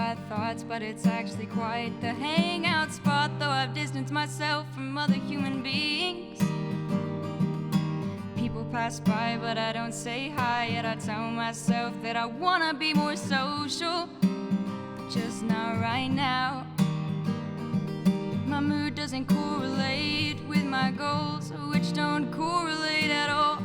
by thoughts, but it's actually quite the hangout spot. Though I've distanced myself from other human beings, people pass by, but I don't say hi. Yet I tell myself that I wanna be more social, but just not right now. My mood doesn't correlate with my goals, which don't correlate at all.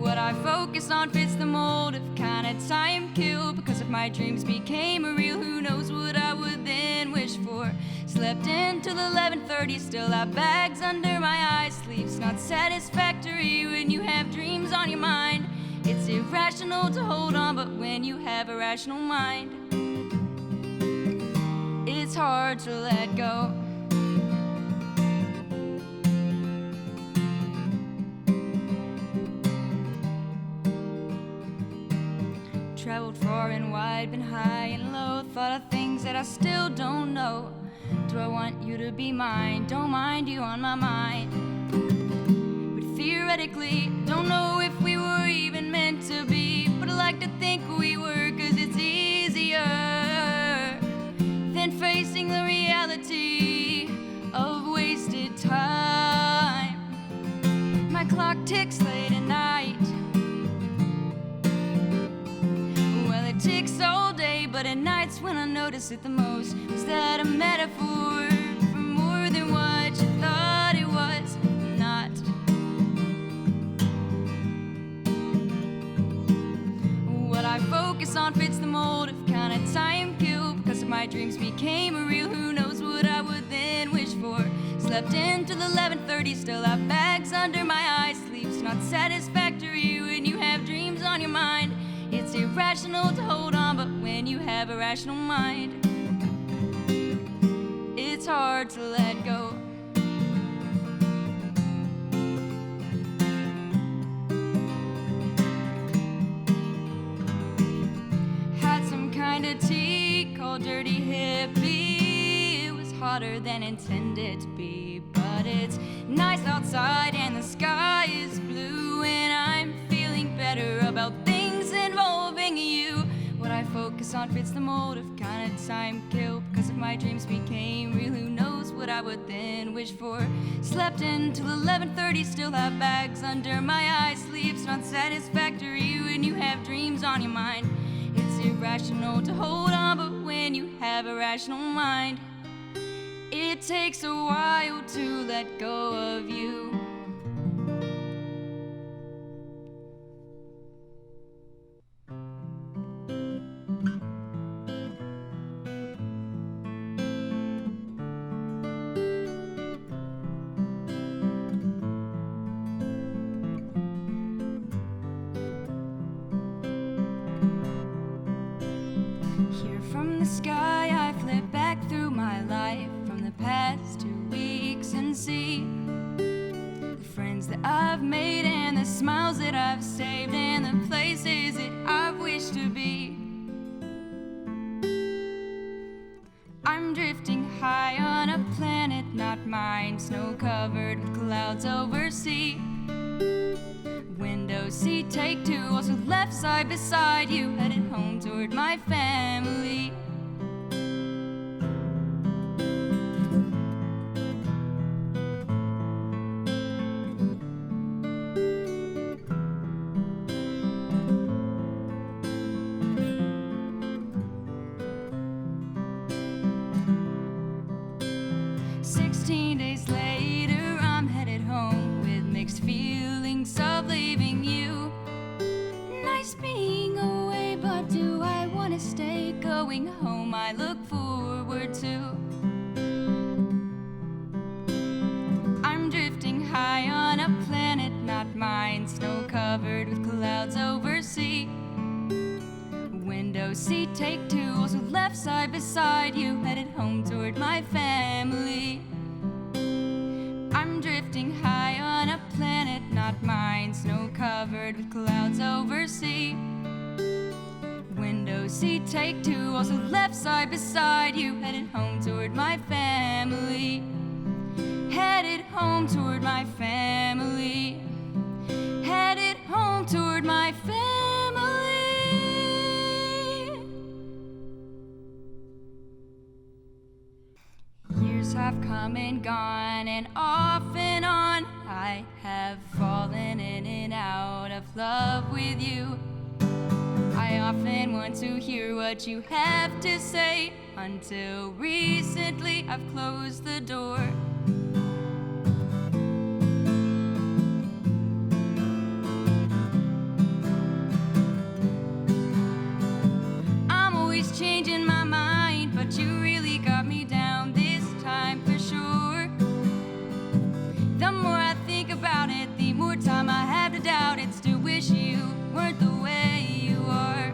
What I focus on fits the mold of kind of time kill. Because if my dreams became real, who knows what I would then wish for. Slept until 11:30, still have bags under my eyes. Sleep's not satisfactory when you have dreams on your mind. It's irrational to hold on, but when you have a rational mind, it's hard to let go. Traveled far and wide, been high and low, thought of things that I still don't know. Do I want you to be mine? Don't mind you on my mind. But theoretically, don't know if we were even meant to be. But I like to think we were, 'cause it's easier than facing the reality of wasted time. My clock ticks late at night. Well, it ticks all day, but at night's when I notice it the most. Was that a metaphor for more than what you thought it was? Not. What I focus on fits the mold of kind of time kill. Because if my dreams became real, who knows what I would then wish for. Slept until 11:30, still have bags under my eyes. Sleep's not satisfactory when you have dreams on your mind. It's irrational to hold on, but when you have a rational mind, it's hard to let go. Had some kind of tea called Dirty Hippie. It was hotter than intended to be, but it's nice outside and the sky is blue, and I'm feeling better about things involving you. What I focus on fits the mold of kind of time kill. Because if my dreams became real, who knows what I would then wish for. Slept until 11:30, still have bags under my eyes. Sleep's not satisfactory when you have dreams on your mind. It's irrational to hold on, but when you have a rational mind, it takes a while to let go of you. From the sky I flip back through my life, from the past 2 weeks, and see the friends that I've made and the smiles that I've saved and the places that I've wished to be. I'm drifting high on a planet not mine, snow covered with clouds over sea. Window seat, take two, also left side beside you, headed home toward my family. Days later, I'm headed home with mixed feelings of leaving you. Nice being away, but do I want to stay? Going home I look forward to. I'm drifting high on a planet not mine, snow covered with clouds over sea. Window seat, take two, also left side beside you, headed home toward my family. I'm drifting high on a planet not mine, snow covered with clouds over sea. Window seat, take two, also left side beside you, headed home toward my family. Headed home toward my family. Headed home toward my family. come and gone, and off and on I have fallen in and out of love with you. I often want to hear what you have to say. Until recently I've closed the door. I'm always changing my mind, but you really got me down this time for sure. The more I think about it, the more time I have to doubt it. Still wish you weren't the way you are.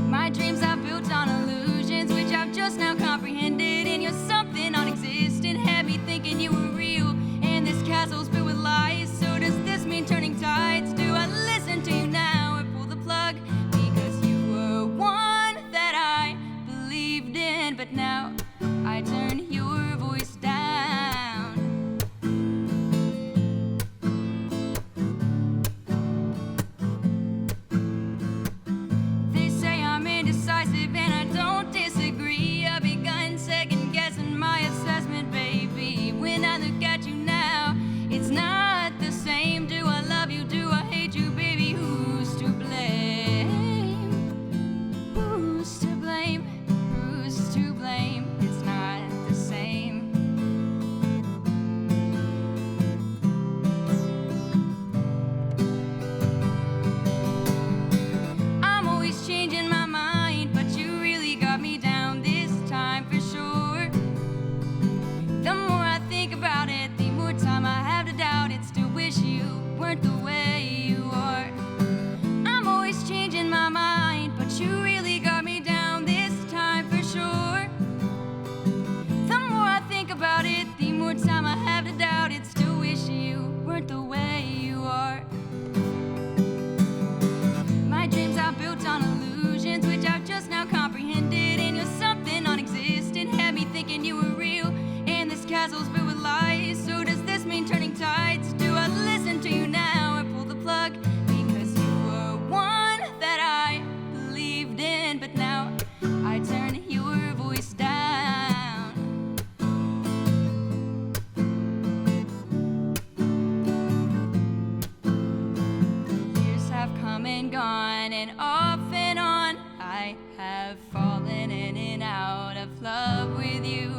My dreams are built on illusions, which I've just now comprehended. And you're something non-existent, had me thinking you were real. And this castle's built with lies, so does this mean turning tides? Do I listen to you now or pull the plug? Because you were one that I believed in, but now I turn your voice down. They say I'm indecisive and I don't disagree. I've begun second guessing my assessment, baby. When I look at you now, it's not the same. Do I love you? Do I hate you, baby? Who's to blame? Who's to blame? Who's to blame? It's not the same. I'm always changing my mind, but you really got me down this time for sure. The more I think about it, the more time I have to doubt it. Still wish you weren't the way you are. I'm always changing my mind, but you really got me down this time for sure. The more I think about it, the more time I have to doubt it. Still wish you weren't the way you are. My dreams are built on illusions, which I've just now comprehended. And you're something non-existent, had me thinking you were real. And this castle's built with lies, so does this mean turning tides? Do I listen to you now or pull the plug? Because you were one that I believed in, but now I turn your voice down. Years have come and gone, and off and on I have fallen in and out of love with you.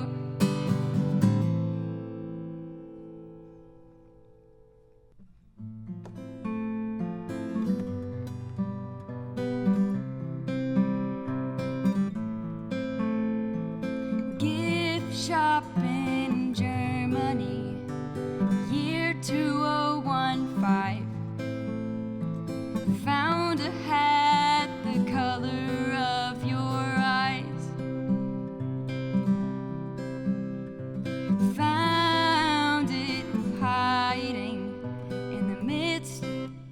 Gift shop in Germany, year 2015. Found a hat the color of your eyes. Found it hiding in the midst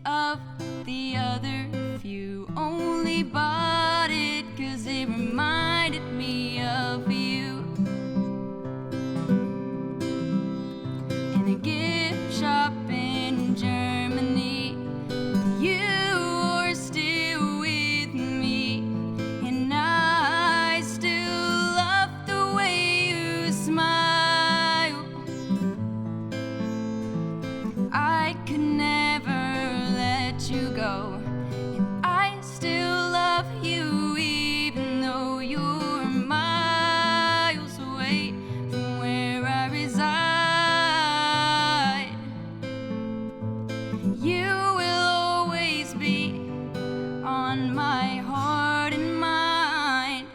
of the other few. Only bought it 'cause it reminded me of you. In a gift shop in Germany, you're still with me, and I still love the way you smile. I could never let you go, and I still love you even though you're miles away from where I reside. You will always be on my heart and mind.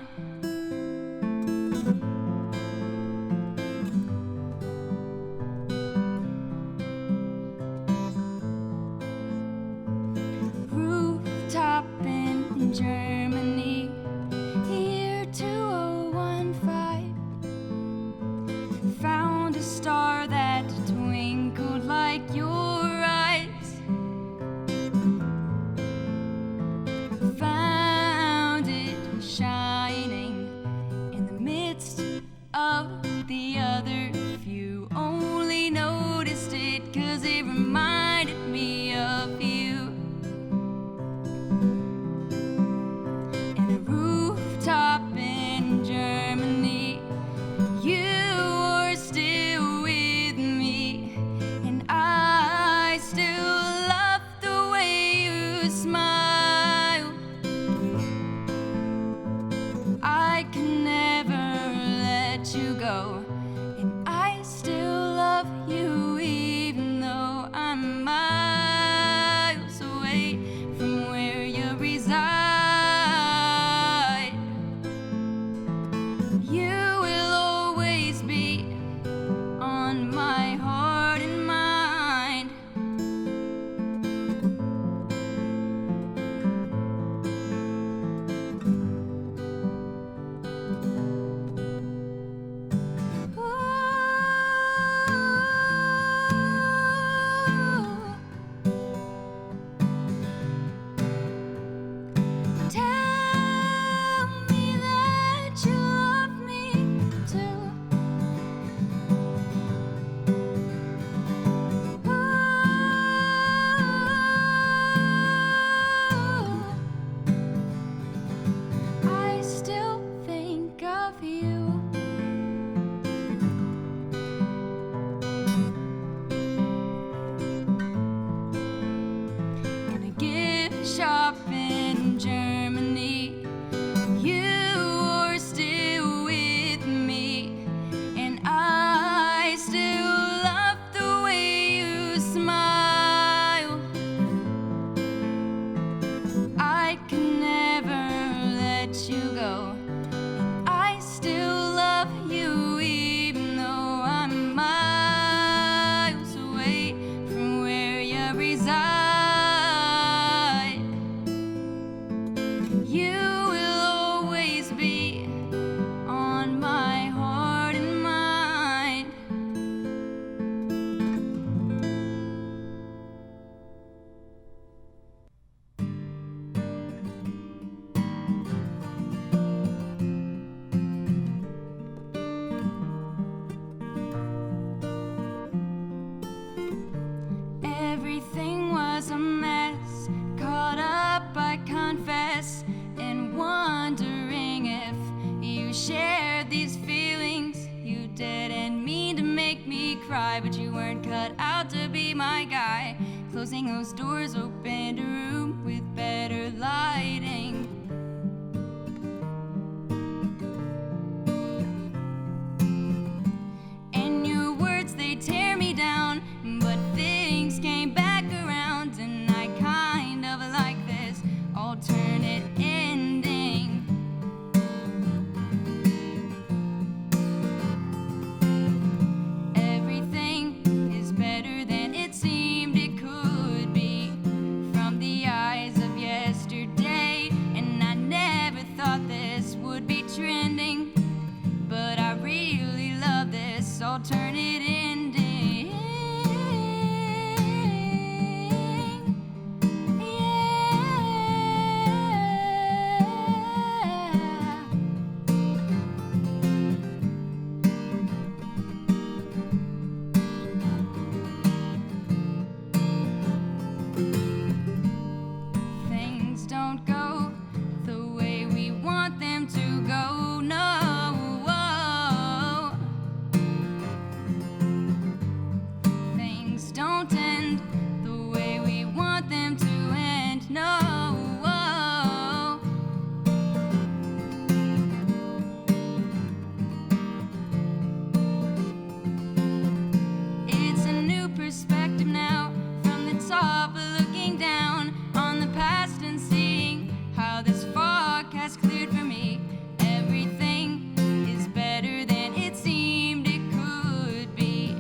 I can never let you go. I still love you even though I'm miles away from where you reside. You will always be on my heart and mind. Everything was a mess, caught up, I confess, in wondering if you shared these feelings. You didn't mean to make me cry, but you weren't cut out to be my guy. Closing those doors opened a room with better lighting. And your words, they tear me down, but things came back around, and I kind of like this alternate ending. Everything is better than it seemed it could be from the eyes of yesterday, and I never thought this would be trending, but I really love this alternate ending. Things don't go the way we want them to go, no. Things don't end the way we want them to end, no. It's a new perspective now, from the top looking down on the past and seeing how this fog has cleared for me. Everything is better than it seemed it could be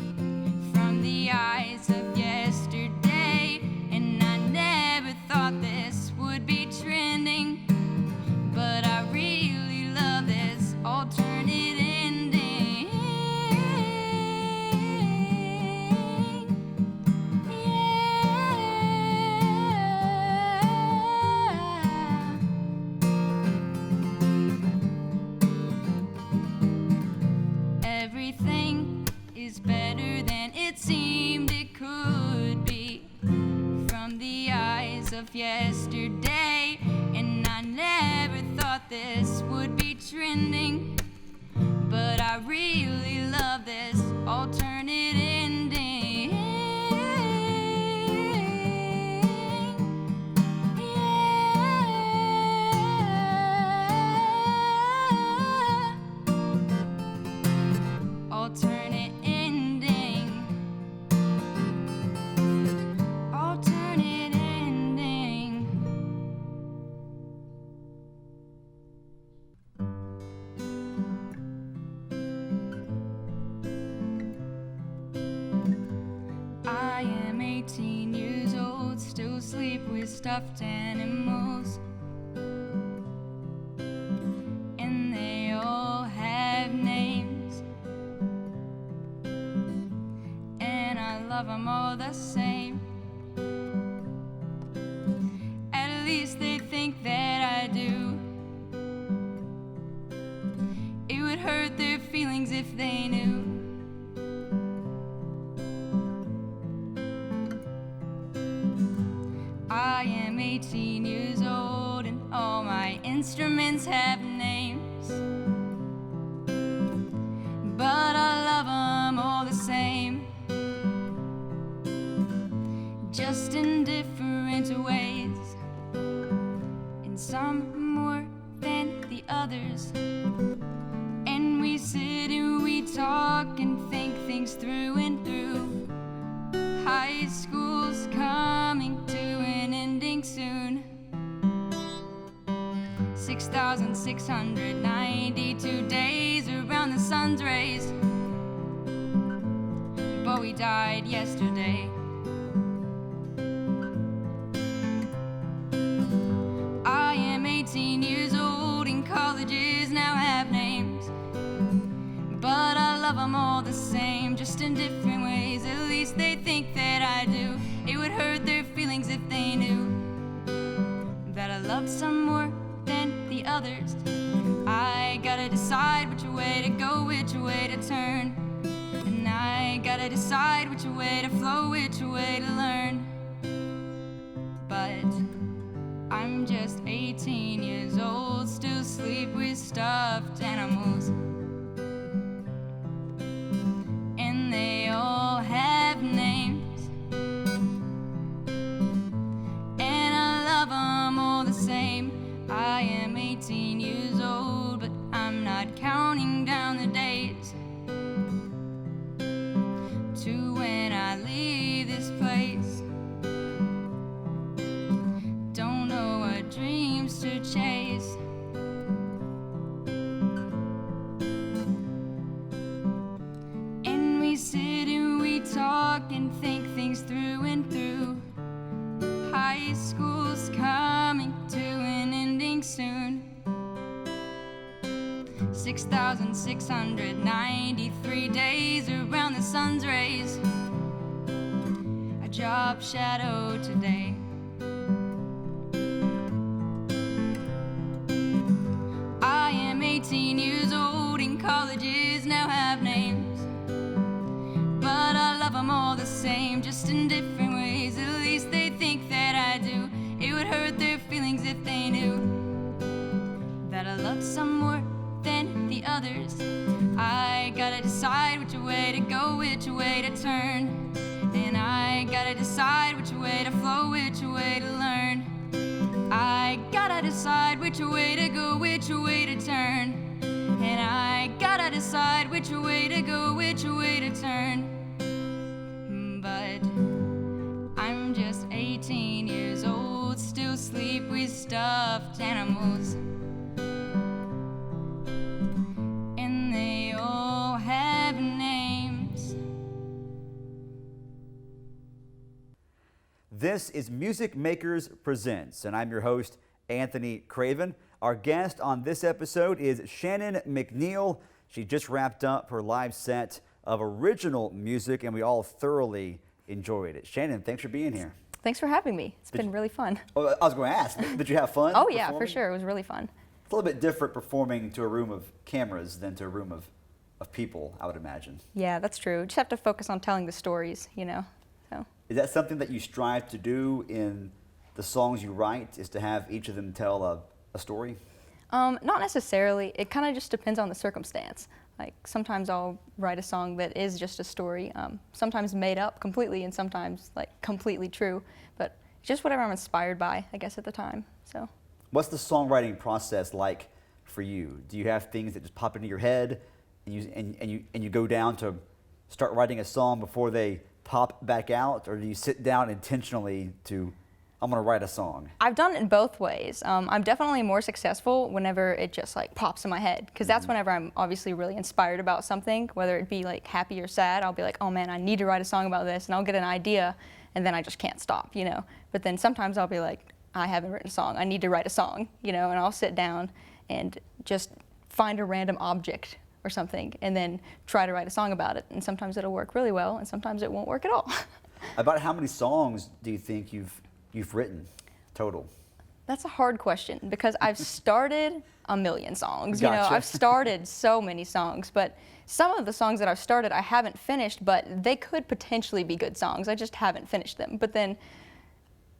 from the eyes of yesterday, and I never thought this would be trending, but I really love this alternate ending. Everything is better than it seemed it could be from the eyes of yesterday, and I never thought this would be trending, but I really love this alternate ending. Alternate ending. Alternate ending. I am 18 years old, still sleep with stuffed animals, and they all have names, and I love them all the same. At least they think that I do. It would hurt their feelings if they knew. I am 18 years old, and all my instruments have names, but I love them all the same, just in different ways, and some more than the others. And we sit and we talk and think things through and through. High school's coming to an ending soon. 6,692 days around the sun's rays, but we died yesterday. I am 18 years old and colleges now have names, but I love them all the same, just in different ways. At least they think that I do. It would hurt their feelings if they knew that I loved some more than the others. I gotta decide which way to go, which way to turn, and I gotta decide which way to flow, which way to learn. But I'm just 18 years old, still sleep with stuffed animals, and they all have names, and I love them all the same. I am 18 years old, but I'm not counting down the days to when I leave this place. Don't know what dreams to chase, and we sit and we talk and think things through and through. High school's coming to an ending soon. 6,693 days around the sun's rays, a job shadow today. I am 18 years old and colleges now have names, but I love them all the same, just in different ways. At least they think that I do. It would hurt their feelings if they knew that I loved some more than the others. I gotta decide which way to go, which way to turn, and I gotta decide which way to flow, which way to learn. I gotta decide which way to go, which way to turn, and I gotta decide which way to go, which way to turn. But I'm just 18 years old, still sleep with stuffed animals, and they all have names. This is Music Makers Presents, and I'm your host, Anthony Craven. Our guest on this episode is Shannon McNeal. She just wrapped up her live set of original music, and we all thoroughly enjoyed it. Shannon, thanks for being here. Thanks for having me. It's been really fun. Oh, I was going to ask, did you have fun? Oh yeah, for sure. It was really fun. It's a little bit different performing to a room of cameras than to a room of people, I would imagine. Yeah, that's true. Just have to focus on telling the stories, you know. So. Is that something that you strive to do in the songs you write, is to have each of them tell a story? Not necessarily. It kind of just depends on the circumstance. Like sometimes I'll write a song that is just a story, sometimes made up completely and sometimes like completely true, but just whatever I'm inspired by, I guess, at the time. So. What's the songwriting process like for you? Do you have things that just pop into your head and you go down to start writing a song before they pop back out, or do you sit down intentionally to, I'm going to write a song? I've done it in both ways. I'm definitely more successful whenever it just like pops in my head, because that's whenever I'm obviously really inspired about something, whether it be like happy or sad. I'll be like, oh man, I need to write a song about this, and I'll get an idea, and then I just can't stop, you know. But then sometimes I'll be like, I haven't written a song, I need to write a song, you know, and I'll sit down and just find a random object or something and then try to write a song about it. And sometimes it'll work really well, and sometimes it won't work at all. About how many songs do you think you've written total? That's a hard question, because I've started a million songs. Gotcha. You know, I've started so many songs, but some of the songs that I've started I haven't finished, but they could potentially be good songs. I just haven't finished them. But then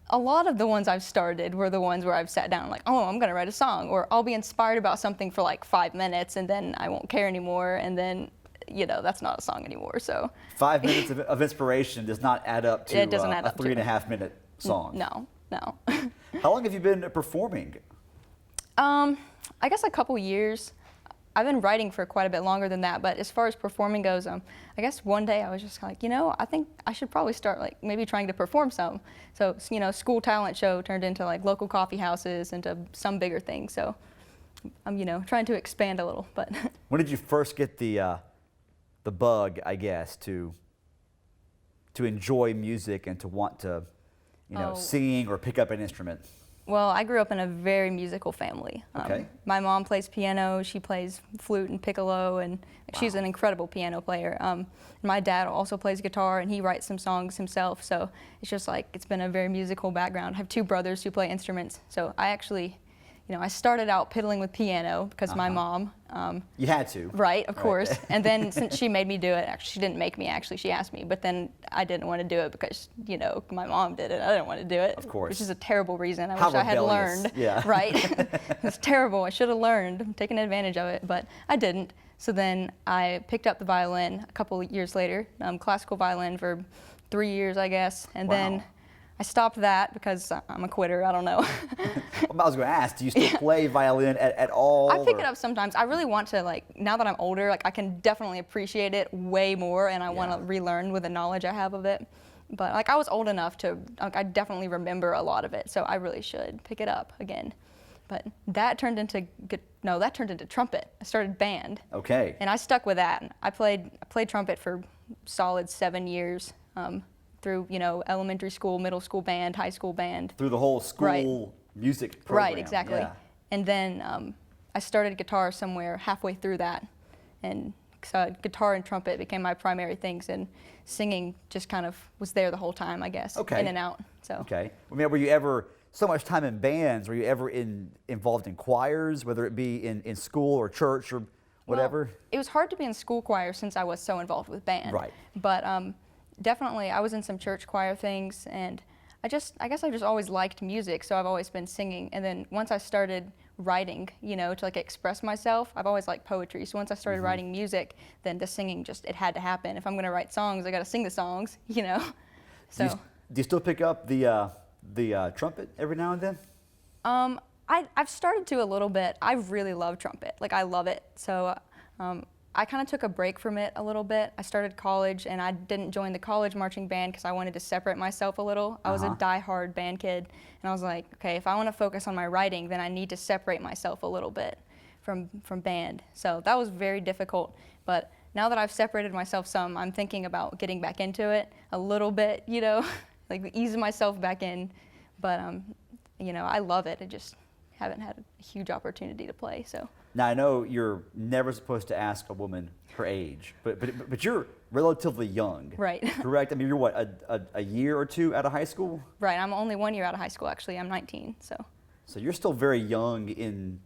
a lot of the ones I've started were the ones where I've sat down like, oh, I'm gonna write a song, or I'll be inspired about something for like 5 minutes and then I won't care anymore, and then, you know, that's not a song anymore. So 5 minutes of inspiration does not add up to it doesn't add a up 3.5 minute song. No. How long have you been performing? I guess a couple years. I've been writing for quite a bit longer than that, but as far as performing goes, I guess one day I was just like, you know, I think I should probably start like maybe trying to perform some. So, you know, school talent show turned into like local coffee houses, into some bigger things. So I'm, you know, trying to expand a little, but. When did you first get the bug, I guess, to enjoy music and to want to, you know, Oh. sing or pick up an instrument? Well, I grew up in a very musical family. Okay. My mom plays piano, she plays flute and piccolo, and she's an incredible piano player. My dad also plays guitar, and he writes some songs himself, so it's just like, it's been a very musical background. I have two brothers who play instruments, so I actually, you know, I started out piddling with piano because my mom. You had to. Right, of course. And then since she made me do it, actually she didn't make me, actually she asked me, but then I didn't want to do it because, you know, my mom did it. I didn't want to do it. Of course. Which is a terrible reason. I How wish I had rebellious. learned. Yeah. Right? It was terrible. I should have learned, taken advantage of it, but I didn't. So then I picked up the violin a couple of years later, classical violin for 3 years, I guess. And then I stopped that because I'm a quitter, I don't know. I was going to ask, do you still play violin at all? I pick it up sometimes. I really want to, like, now that I'm older, like, I can definitely appreciate it way more, and I want to relearn with the knowledge I have of it. But, like, I was old enough to, like, I definitely remember a lot of it, so I really should pick it up again. But that turned into, that turned into trumpet. I started band. Okay. And I stuck with that. I played trumpet for solid 7 years. Through, you know, elementary school, middle school band, high school band. Through the whole school music program. Right, exactly. Yeah. And then I started guitar somewhere halfway through that. And so guitar and trumpet became my primary things, and singing just kind of was there the whole time, I guess, Okay. in and out. So. Okay. I mean, were you ever, so much time in bands, were you ever involved in choirs, whether it be in school or church or whatever? Well, it was hard to be in school choir since I was so involved with band. Right. But definitely, I was in some church choir things, and I guess I just always liked music, so I've always been singing. And then once I started writing, you know, to like express myself, I've always liked poetry. So once I started writing music, then the singing it had to happen. If I'm gonna write songs, I gotta sing the songs, you know. So. Do you still pick up the trumpet every now and then? I've started to a little bit. I really love trumpet. Like, I love it. So I kind of took a break from it a little bit. I started college, and I didn't join the college marching band because I wanted to separate myself a little. I was a die-hard band kid, and I was like, okay, if I want to focus on my writing, then I need to separate myself a little bit from band. So that was very difficult. But now that I've separated myself some, I'm thinking about getting back into it a little bit, you know, like easing myself back in. But, you know, I love it. I just haven't had a huge opportunity to play, so. Now, I know you're never supposed to ask a woman her age, but you're relatively young. Right. Correct? I mean, you're what, a year or two out of high school? Right, I'm only 1 year out of high school, actually. I'm 19, so. So you're still very young in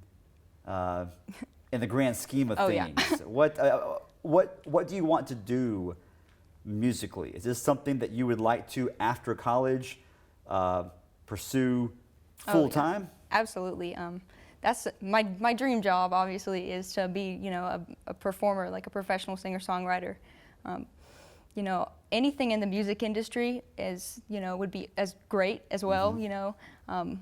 the grand scheme of things. Yeah. What do you want to do musically? Is this something that you would like to, after college, pursue full time? Absolutely. That's my dream job, obviously, is to be, you know, a performer, like a professional singer-songwriter. You know, anything in the music industry is, you know, would be as great as well, you know.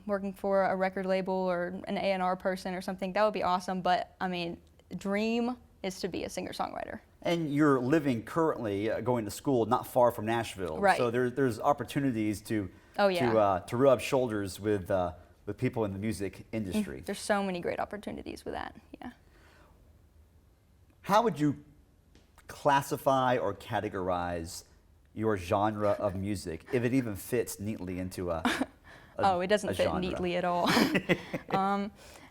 Working for a record label or an A&R person or something, that would be awesome. But, I mean, dream is to be a singer-songwriter. And you're living currently, going to school not far from Nashville. Right. So there's opportunities to rub shoulders with people in the music industry. There's so many great opportunities with that, yeah. How would you classify or categorize your genre of music, if it even fits neatly into a it doesn't fit genre? neatly at all.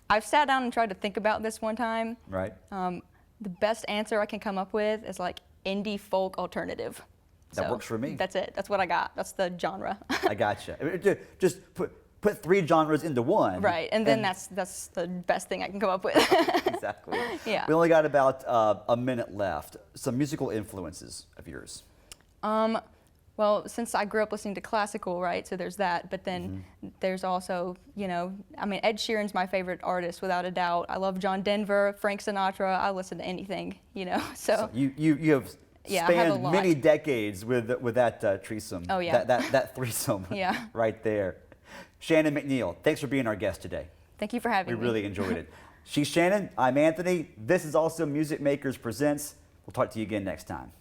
I've sat down and tried to think about this one time. Right. The best answer I can come up with is like indie folk alternative. That works for me. That's it. That's what I got. That's the genre. I gotcha. Just put three genres into one. Right, and then that's the best thing I can come up with. Exactly. Yeah. We only got about a minute left. Some musical influences of yours. Well, since I grew up listening to classical, right, so there's that, but then there's also, you know, I mean, Ed Sheeran's my favorite artist, without a doubt. I love John Denver, Frank Sinatra. I listen to anything, you know, so you have spanned many decades with that threesome. Oh, yeah. That threesome right there. Shannon McNeal, thanks for being our guest today. Thank you for having me. We really enjoyed it. She's Shannon, I'm Anthony. This is also Music Makers Presents. We'll talk to you again next time.